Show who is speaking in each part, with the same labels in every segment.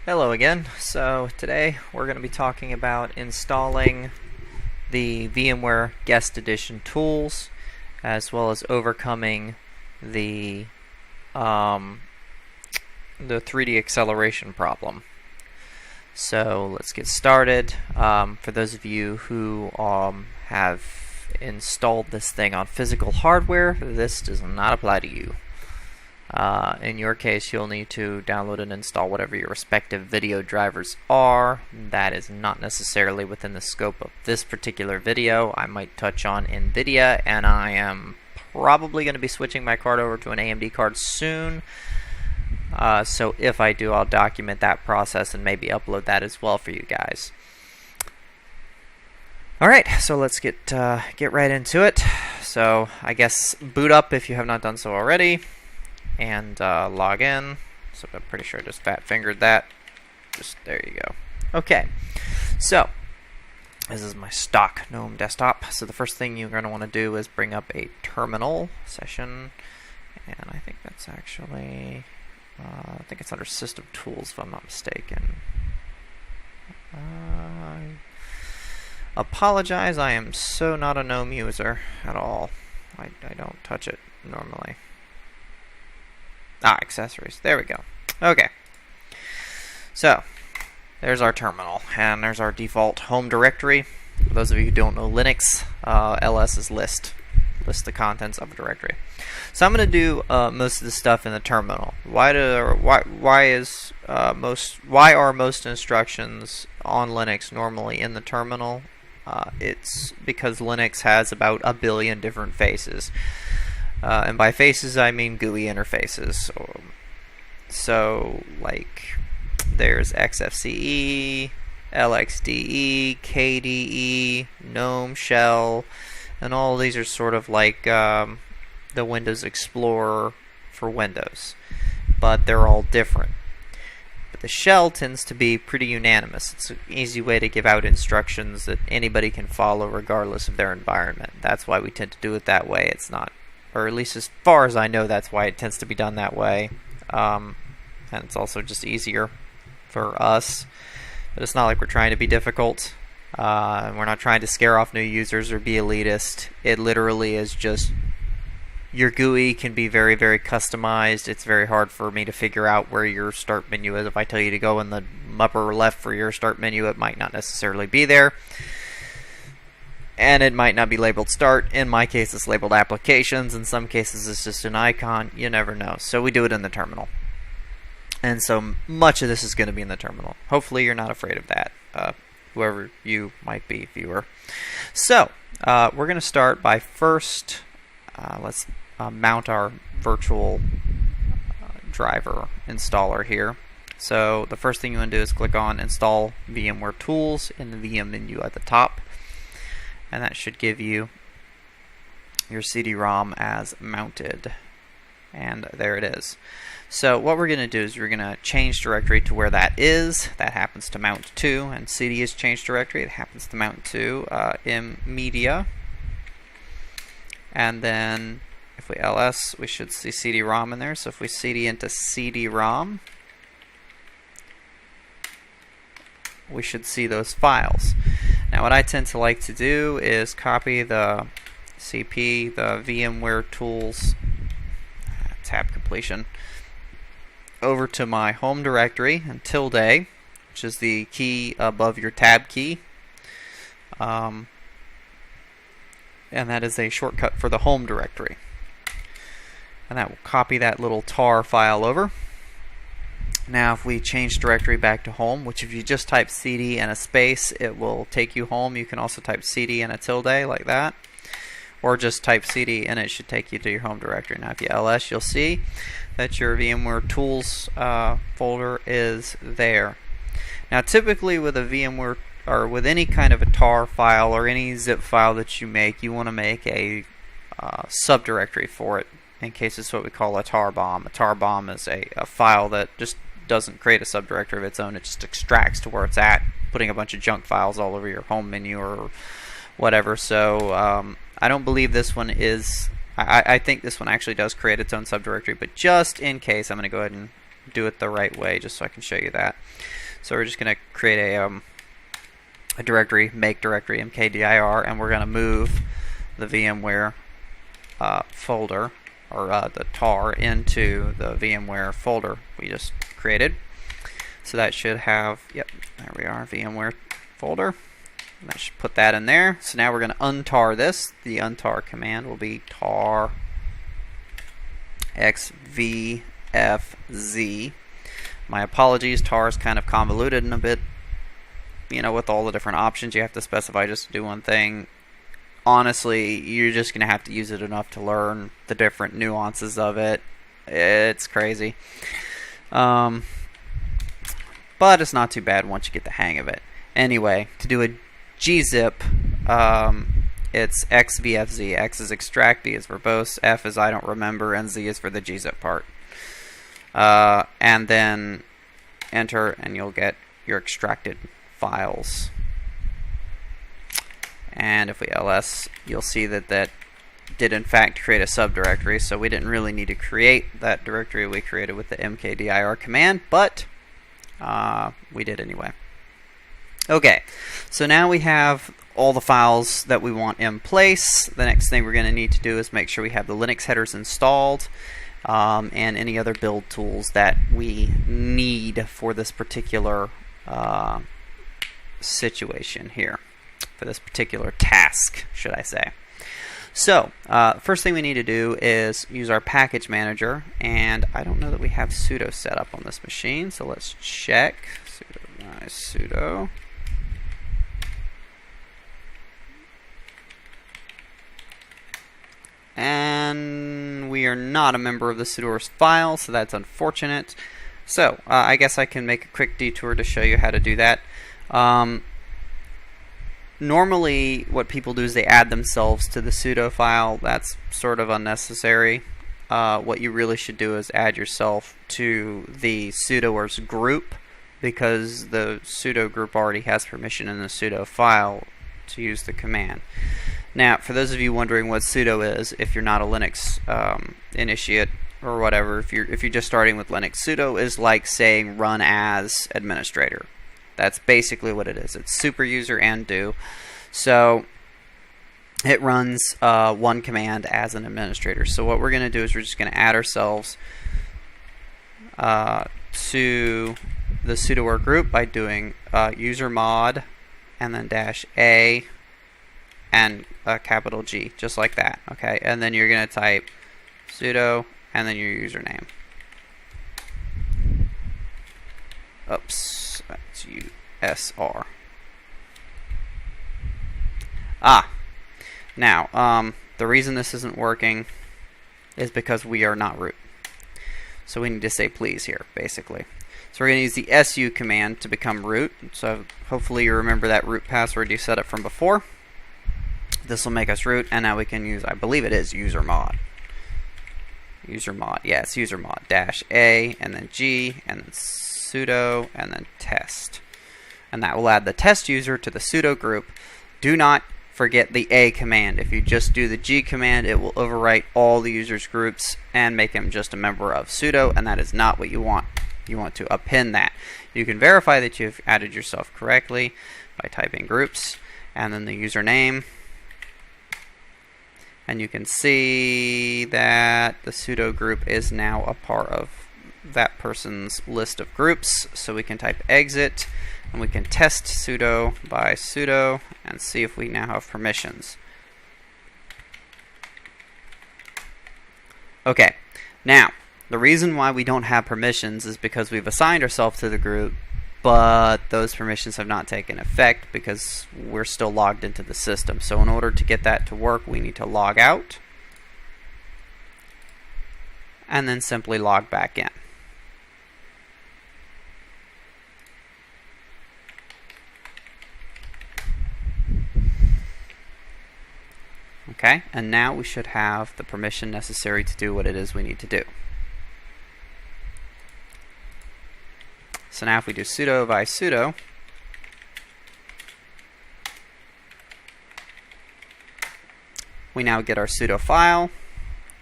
Speaker 1: Hello again. So today we're going to be talking about installing the VMware Guest Edition tools, as well as overcoming the 3D acceleration problem. So let's get started. For those of you who have installed this thing on physical hardware, this does not apply to you. In your case, you'll need to download and install whatever your respective video drivers are. That is not necessarily within the scope of this particular video. I might touch on NVIDIA, and I am probably going to be switching my card over to an AMD card soon. So if I do, I'll document that process and maybe upload that as well for you guys. Alright, so let's get right into it. So I guess boot up if you have not done so already. And log in. So I'm pretty sure I just fat fingered that. Just there you go. Okay, so this is my stock GNOME desktop. So the first thing you're going to want to do is bring up a terminal session, and I think that's actually I think it's under System Tools if I'm not mistaken. Apologize, I am so not a GNOME user at all. I don't touch it normally. Accessories. There we go. Okay. So, there's our terminal, and there's our default home directory. For those of you who don't know Linux, ls is list the contents of a directory. So I'm going to do most of the stuff in the terminal. Why are most instructions on Linux normally in the terminal? It's because Linux has about a billion different faces. And by faces, I mean GUI interfaces. So like, there's XFCE, LXDE, KDE, GNOME Shell, and all these are sort of like the Windows Explorer for Windows. But they're all different. But the shell tends to be pretty unanimous. It's an easy way to give out instructions that anybody can follow regardless of their environment. That's why we tend to do it that way. It's not, or at least as far as I know, that's why it tends to be done that way. And it's also just easier for us. But it's not like we're trying to be difficult. We're not trying to scare off new users or be elitist. It literally is just, your GUI can be very, very customized. It's very hard for me to figure out where your start menu is. If I tell you to go in the upper left for your start menu, it might not necessarily be there. And it might not be labeled Start. In my case, it's labeled Applications. In some cases, it's just an icon. You never know. So we do it in the terminal. And so much of this is going to be in the terminal. Hopefully, you're not afraid of that, whoever you might be, viewer. So we're going to start by first, let's mount our virtual driver installer here. So the first thing you want to do is click on Install VMware Tools in the VM menu at the top. And that should give you your CD-ROM as mounted. And there it is. So what we're going to do is we're going to change directory to where that is. That happens to mount to. And CD is change directory. It happens to mount to in media. And then if we ls, we should see CD-ROM in there. So if we CD into CD-ROM, we should see those files. Now what I tend to like to do is copy the CP, the VMware Tools tab completion, over to my home directory and tilde, which is the key above your tab key. And that is a shortcut for the home directory. And that will copy that little tar file over. Now if we change directory back to home, which if you just type CD and a space, it will take you home. You can also type CD and a tilde like that, or just type CD and it should take you to your home directory. Now if you ls, you'll see that your VMware Tools folder is there. Now typically with a VMware, or with any kind of a tar file or any zip file that you make, you want to make a subdirectory for it, in case it's what we call a tar bomb. A tar bomb is a file that just doesn't create a subdirectory of its own. It just extracts to where it's at, putting a bunch of junk files all over your home menu or whatever. So I don't believe this one is, I think this one actually does create its own subdirectory, but just in case, I'm going to go ahead and do it the right way just so I can show you that. So we're just going to create a directory, make directory mkdir, and we're going to move the VMware folder, or the tar, into the VMware folder we just created. So that should have, yep, there we are, VMware folder. And I should put that in there. So now we're going to untar this. The untar command will be tar xvfz. My apologies, tar is kind of convoluted and a bit, with all the different options you have to specify just to do one thing. Honestly, you're just going to have to use it enough to learn the different nuances of it. It's crazy. But it's not too bad once you get the hang of it. Anyway, to do a gzip, it's xvfz. X is extract, V is verbose, F is I don't remember, and Z is for the gzip part. And then enter, and you'll get your extracted files. And if we ls, you'll see that that did in fact create a subdirectory, so we didn't really need to create that directory we created with the mkdir command, but we did anyway. Okay, so now we have all the files that we want in place. The next thing we're going to need to do is make sure we have the Linux headers installed, and any other build tools that we need for this particular situation here, for this particular task, should I say. So, first thing we need to do is use our package manager, and I don't know that we have sudo set up on this machine, so let's check. Sudo. And we are not a member of the sudoers file, so that's unfortunate. So, I guess I can make a quick detour to show you how to do that. Normally, what people do is they add themselves to the sudo file. That's sort of unnecessary. What you really should do is add yourself to the sudoers group, because the sudo group already has permission in the sudo file to use the command. Now, for those of you wondering what sudo is, if you're not a Linux initiate or whatever, if you're just starting with Linux, sudo is like saying run as administrator. That's basically what it is. It's super user and do. So it runs one command as an administrator. So what we're going to do is we're just going to add ourselves to the sudoer group by doing usermod and then -a and a capital G, just like that. Okay, and then you're going to type sudo and then your username. Oops, that's USR. Now, the reason this isn't working is because we are not root. So we need to say please here, basically. So we're going to use the su command to become root. So hopefully you remember that root password you set up from before. This will make us root, and now we can use, I believe it is usermod. Usermod, yeah, it's usermod -a and then G and then sudo and then test. And that will add the test user to the sudo group. Do not forget the A command. If you just do the G command, it will overwrite all the users groups and make him just a member of sudo, and that is not what you want. You want to append that. You can verify that you've added yourself correctly by typing groups and then the username. And you can see that the sudo group is now a part of that person's list of groups. So we can type exit, and we can test sudo by sudo and see if we now have permissions. Okay, now the reason why we don't have permissions is because we've assigned ourselves to the group, but those permissions have not taken effect because we're still logged into the system. So in order to get that to work, we need to log out and then simply log back in. Okay, and now we should have the permission necessary to do what it is we need to do. So now if we do sudo by sudo, we now get our sudo file.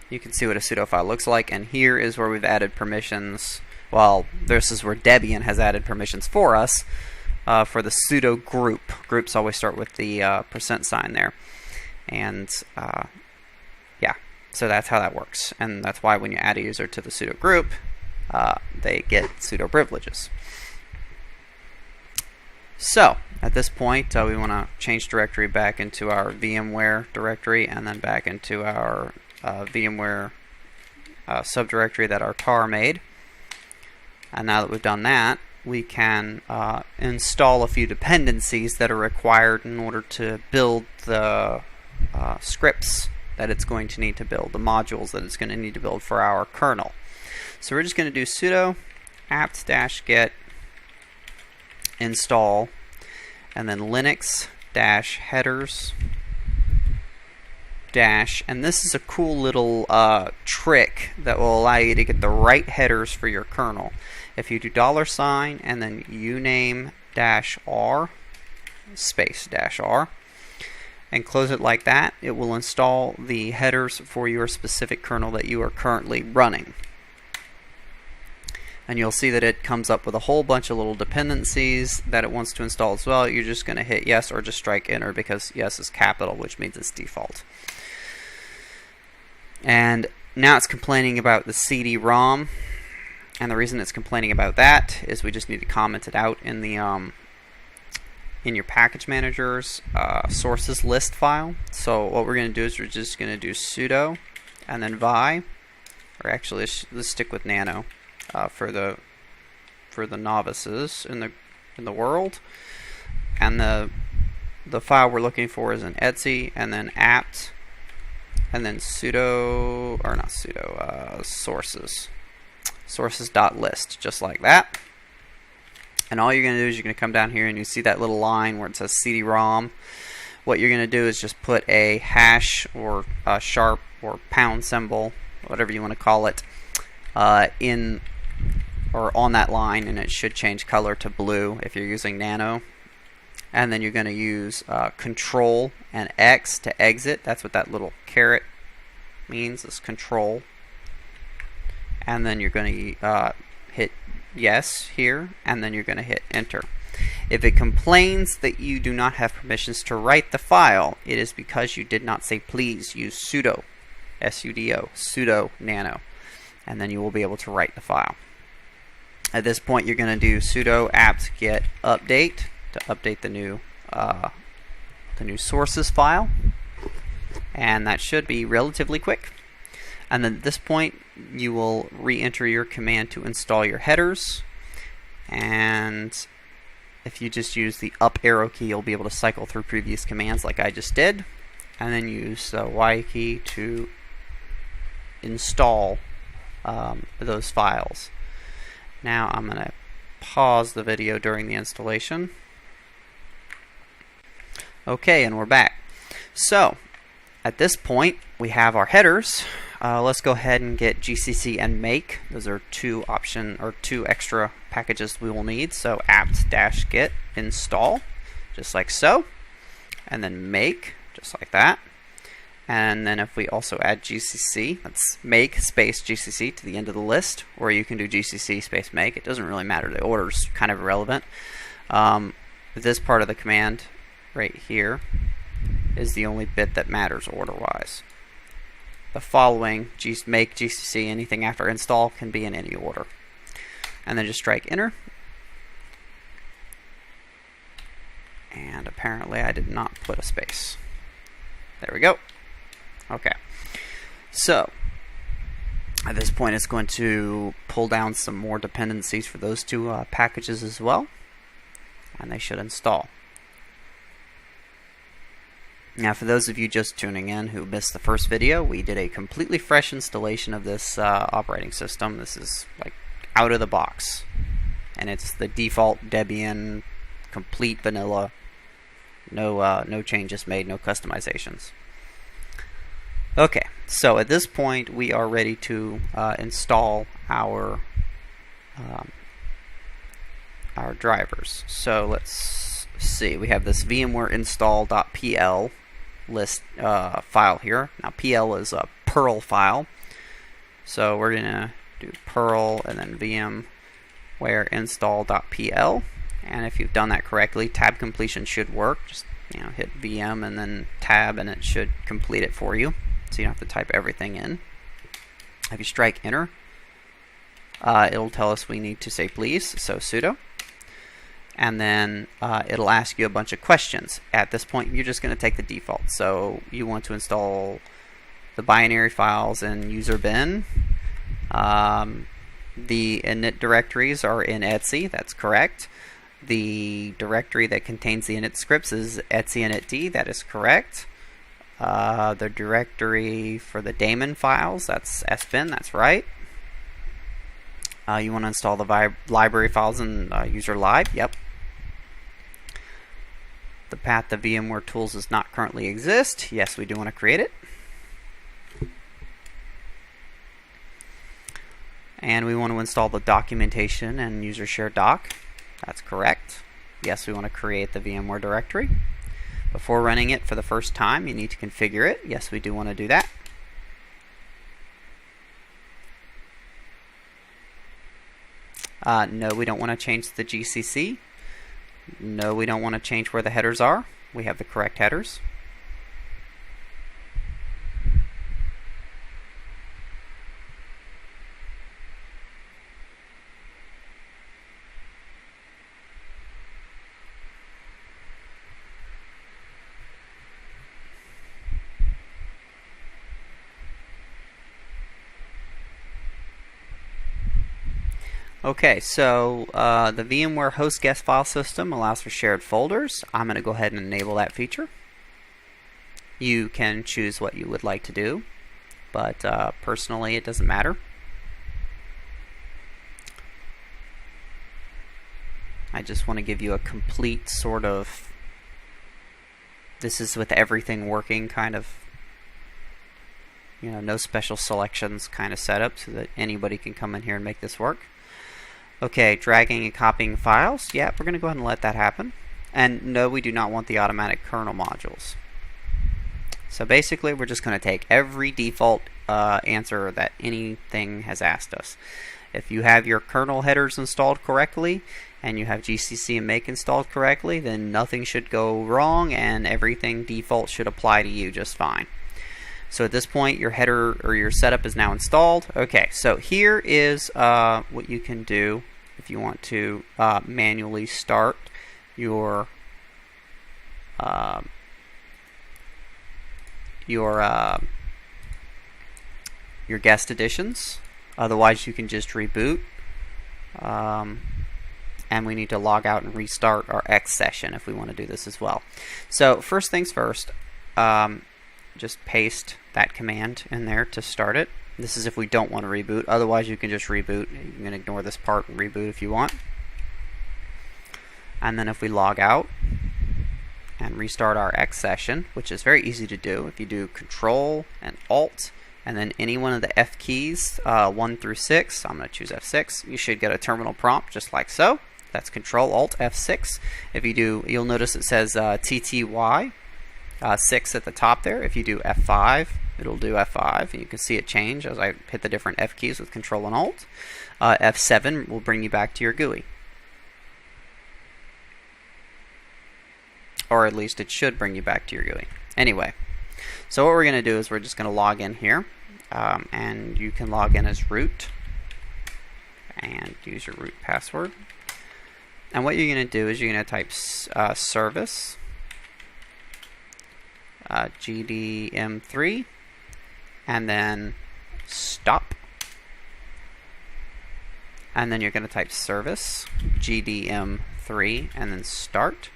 Speaker 1: You can see what a sudo file looks like, and here is where we've added permissions
Speaker 2: Well, this is where Debian has added permissions for us for the sudo group. Groups always start with the %sign there. And yeah, so that's how that works. And that's why when you add a user to the sudo group, they get sudo privileges. So at this point, we want to change directory back into our VMware directory and then back into our VMware subdirectory that our tar made. And now that we've done that, we can install a few dependencies that are required in order to build the scripts that it's going to need to build, the modules that it's going to need to build for our kernel. So we're just going to do sudo apt-get install and then linux-headers dash, and this is a cool little trick that will allow you to get the right headers for your kernel. If you do $ and then uname -r space -r and close it like that, it will install the headers for your specific kernel that you are currently running. And you'll see that it comes up with a whole bunch of little dependencies that it wants to install as well. You're just going to hit yes or just strike enter, because yes is capital, which means it's default. And now it's complaining about the CD-ROM, and the reason it's complaining about that is we just need to comment it out in the in your package manager's sources list file. So what we're going to do is we're just going to do sudo and then vi, or actually let's stick with nano for the novices in the world. And the file we're looking for is in etc, and then apt, and then sudo, or not sudo, sources.list, just like that. And all you're going to do is you're going to come down here and you see that little line where it says CD-ROM. What you're going to do is just put a hash or a sharp or pound symbol, whatever you want to call it, in or on that line, and it should change color to blue if you're using nano. And then you're going to use control and X to exit. That's what that little caret means, is control. And then you're going to hit yes here, and then you're going to hit enter. If it complains that you do not have permissions to write the file, it is because you did not say please use sudo, sudo, sudo nano, and then you will be able to write the file. At this point, you're going to do sudo apt-get update to update the new sources file, and that should be relatively quick. And then at this point, you will re-enter your command to install your headers, and if you just use the up arrow key, you'll be able to cycle through previous commands like I just did, and then use the Y key to install those files. Now I'm going to pause the video during the installation. Okay, and we're back. So at this point, we have our headers. Let's go ahead and get GCC and make. Those are two extra packages we will need. So apt-get install, just like so, and then make, just like that. And then if we also add GCC, that's make space GCC to the end of the list, or you can do GCC space make. It doesn't really matter. The order's kind of irrelevant. This part of the command right here is the only bit that matters order-wise. The following, make, GCC, anything after install can be in any order. And then just strike enter. And apparently I did not put a space. There we go. Okay. So at this point, it's going to pull down some more dependencies for those two packages as well, and they should install. Now, for those of you just tuning in who missed the first video, we did a completely fresh installation of this operating system. This is like out of the box, and it's the default Debian, complete vanilla, no changes made, no customizations. Okay, so at this point we are ready to install our drivers. So let's see, we have this VMware install.pl list file here. Now PL is a Perl file, so we're gonna do Perl and then VM VMware install.pl, and if you've done that correctly, tab completion should work. Just hit VM and then tab, and it should complete it for you, so you don't have to type everything in. If you strike enter, it'll tell us we need to say please, so sudo, and then it'll ask you a bunch of questions. At this point, you're just going to take the default. So you want to install the binary files in user bin. The init directories are in etc. That's correct. The directory that contains the init scripts is etc initd. That is correct. The directory for the daemon files, that's sbin. That's right. You want to install the library files in user lib. Yep. The path to VMware tools does not currently exist. Yes, we do want to create it. And we want to install the documentation and user share doc. That's correct. Yes, we want to create the VMware directory. Before running it for the first time, you need to configure it. Yes, we do want to do that. No, we don't want to change the GCC. No, we don't want to change where the headers are. We have the correct headers. Okay, so the VMware host guest file system allows for shared folders. I'm going to go ahead and enable that feature. You can choose what you would like to do, but personally it doesn't matter. I just want to give you a complete sort of, this is with everything working kind of, no special selections kind of setup, so that anybody can come in here and make this work. Okay, dragging and copying files. Yeah, we're going to go ahead and let that happen. And no, we do not want the automatic kernel modules. So basically, we're just going to take every default answer that anything has asked us. If you have your kernel headers installed correctly, and you have GCC and make installed correctly, then nothing should go wrong, and everything default should apply to you just fine. So at this point, your header or your setup is now installed. Okay, so here is what you can do if you want to manually start your guest editions. Otherwise, you can just reboot. And we need to log out and restart our X session if we want to do this as well. So first things first, just paste that command in there to start it. This is if we don't want to reboot. Otherwise, you can just reboot. You can ignore this part and reboot if you want. And then if we log out and restart our X session, which is very easy to do, if you do Control and Alt and then any one of the F keys, 1 through 6, I'm going to choose F6, you should get a terminal prompt just like so. That's Control Alt F6. If you do, you'll notice it says TTY 6 at the top there. If you do F5, it'll do F5, and you can see it change as I hit the different F keys with Control and Alt. F7 will bring you back to your GUI. Or at least it should bring you back to your GUI. Anyway, so what we're going to do is we're just going to log in here, and you can log in as root and use your root password. And what you're going to do is you're going to type service GDM3 and then stop, and then you're going to type service GDM3 and then start,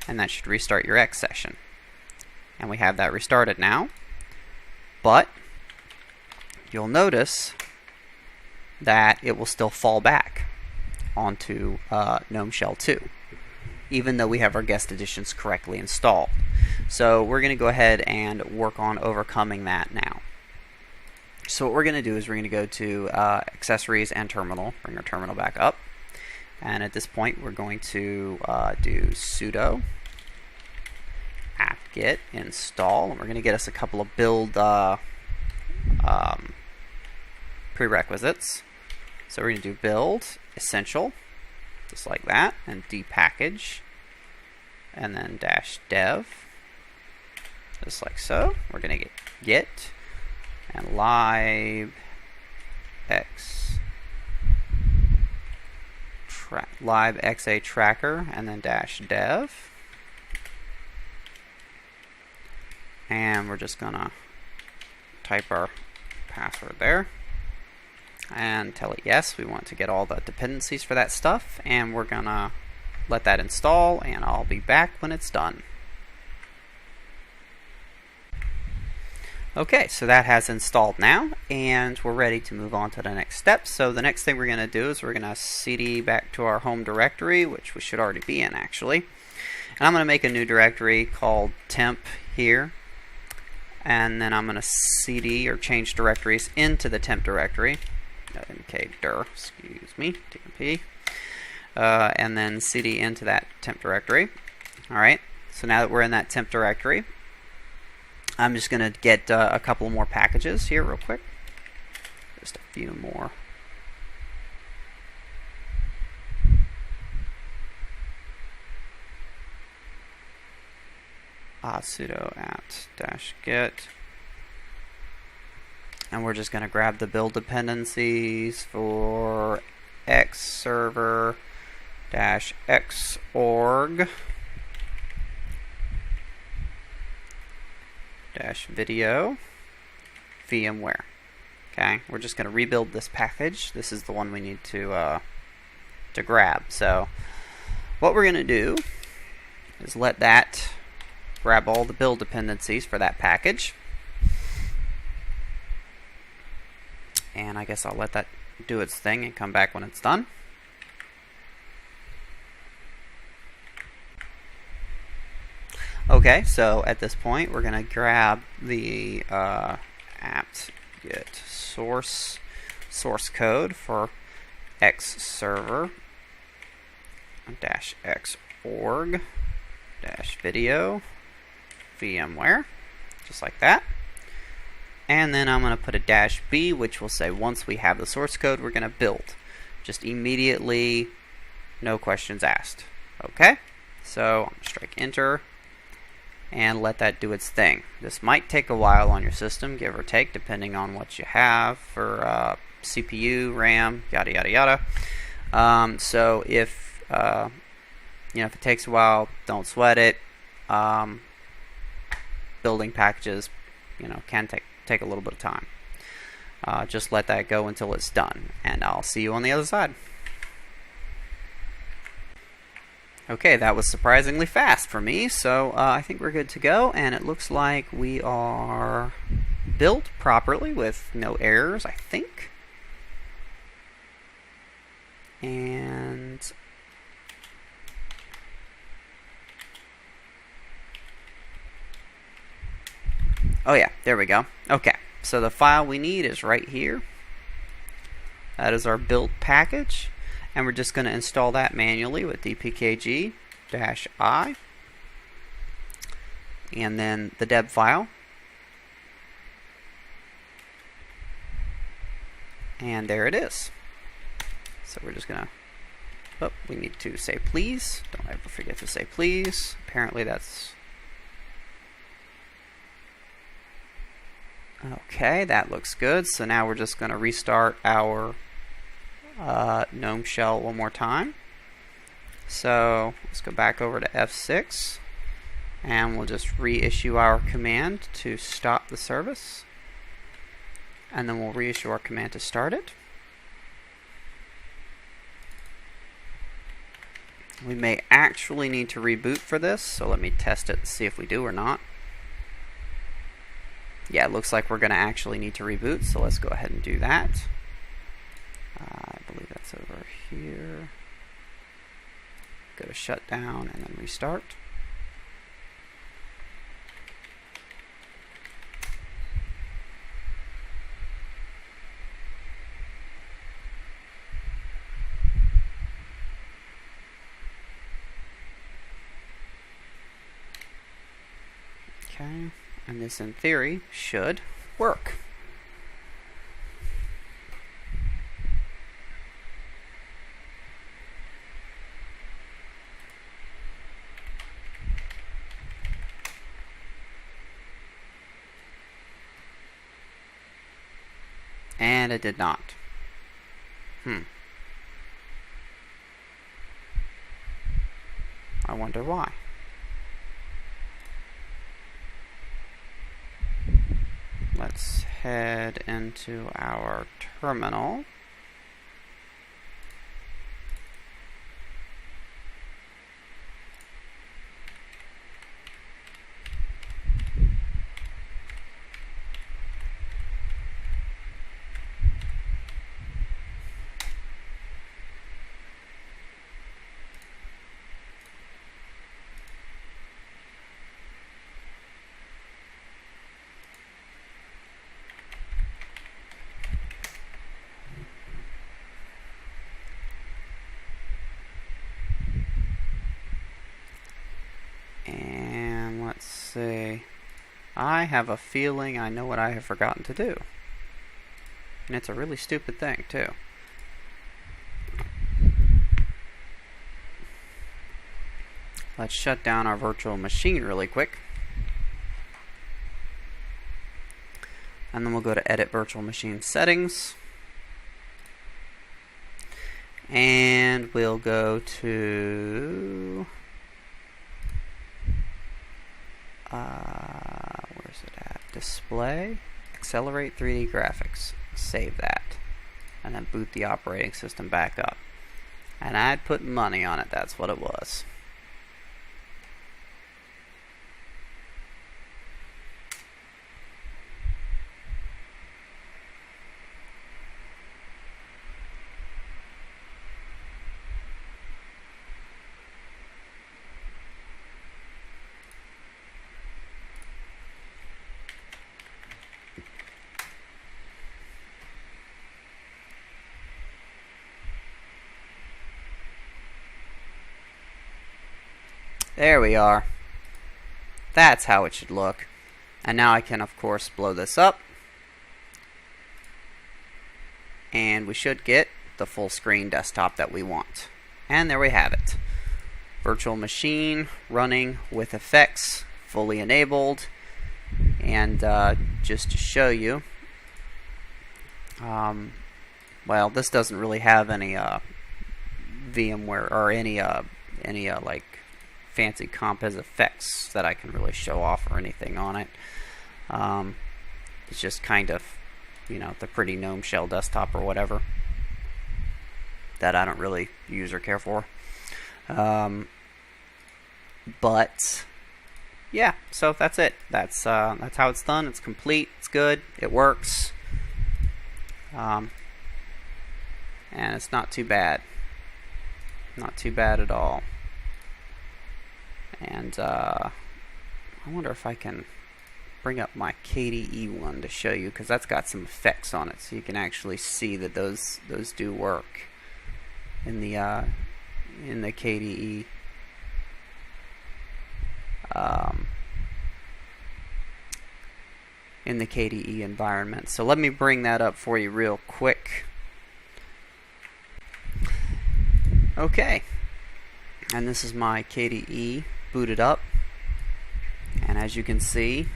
Speaker 2: and that should restart your X session. And we have that restarted now, but you'll notice that it will still fall back onto GNOME Shell 2, even though we have our guest editions correctly installed. So we're going to go ahead and work on overcoming that now. So what we're going to do is we're going to go to accessories and terminal, bring our terminal back up, and at this point we're going to do sudo apt-get install, and we're going to get us a couple of build prerequisites. So we're going to do build essential, just like that, and depackage, and then -dev, just like so. We're going to get and libx libxa tracker, and then -dev, and we're just going to type our password there and tell it yes, we want to get all the dependencies for that stuff, and we're going to let that install, and I'll be back when it's done. Okay, so that has installed now, and we're ready to move on to the next step. So the next thing we're going to do is we're going to cd back to our home directory, which we should already be in actually. And I'm going to make a new directory called temp here, and then I'm going to cd or change directories into the temp directory. mkdir, excuse me, tmp, and then cd into that temp directory. Alright, so now that we're in that temp directory, I'm just going to get a couple more packages here real quick. Just a few more. Sudo apt-get. And we're just going to grab the build dependencies for xserver-xorg video VMware. Okay, we're just going to rebuild this package. This is the one we need to grab. So what we're going to do is let that grab all the build dependencies for that package, and I guess I'll let that do its thing and come back when it's done. Okay, so at this point we're going to grab the apt-get source code for xserver-xorg video VMware, just like that. And then I'm going to put a -b, which will say once we have the source code, we're going to build. Just immediately, no questions asked. Okay, so I'm going to strike enter and let that do its thing. This might take a while on your system, give or take, depending on what you have for CPU, RAM, yada yada yada. So if if it takes a while, don't sweat it. Building packages, can take a little bit of time. Just let that go until it's done, and I'll see you on the other side. Okay, that was surprisingly fast for me, so I think we're good to go, and it looks like we are built properly with no errors, I think. And oh yeah, there we go. Okay, so the file we need is right here. That is our build package, and we're just going to install that manually with dpkg-i, and then the deb file, and there it is. So we're just going to, we need to say please. Don't ever forget to say please. Apparently that's okay. That looks good. So now we're just going to restart our GNOME shell one more time. So let's go back over to F6, and we'll just reissue our command to stop the service, and then we'll reissue our command to start it. We may actually need to reboot for this, so let me test it and see if we do or not. Yeah, it looks like we're going to actually need to reboot, so let's go ahead and do that. I believe that's over here. Go to shutdown and then restart. Okay, and this in theory should work. And it did not. I wonder why. Let's head into our terminal. And let's see. I have a feeling I know what I have forgotten to do. And it's a really stupid thing, too. Let's shut down our virtual machine really quick. And then we'll go to Edit Virtual Machine Settings. And we'll go to... where's it at? Display, Accelerate 3D Graphics. Save that. And then boot the operating system back up. And I'd put money on it, that's what it was. There we are. That's how it should look. And now I can, of course, blow this up. And we should get the full screen desktop that we want. And there we have it. Virtual machine running with effects fully enabled. And just to show you, well, this doesn't really have any VMware or any like fancy comp as effects that I can really show off or anything on it. It's just kind of, you know, the pretty GNOME shell desktop or whatever that I don't really use or care for. But yeah, so that's it. That's how it's done. It's complete. It's good. It works. And it's not too bad. Not too bad at all. And I wonder if I can bring up my KDE one to show you, because that's got some effects on it, so you can actually see that those do work in the KDE. In the KDE environment. So let me bring that up for you real quick. Okay, and this is my KDE booted up, and as you can see,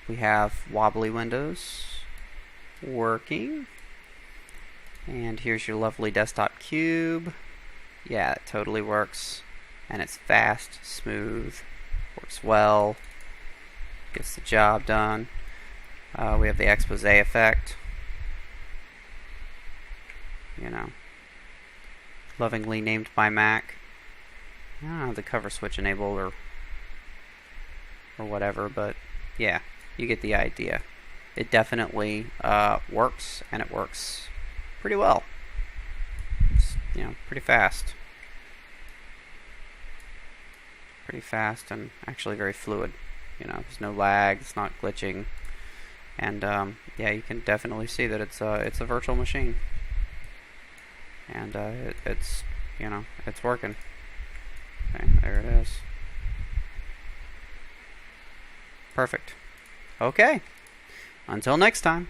Speaker 2: we have wobbly windows working, and here's your lovely desktop cube. Yeah, it totally works, and it's fast, smooth, works well, gets the job done. We have the expose effect, you know, lovingly named by Mac. I don't have the cover switch enabled or whatever, but yeah, you get the idea. It definitely works, and it works pretty well. It's, you know, pretty fast. Pretty fast and actually very fluid. You know, there's no lag, it's not glitching. And yeah, you can definitely see that it's a virtual machine. And it's, you know, it's working. Okay, there it is. Perfect. Okay. Until next time.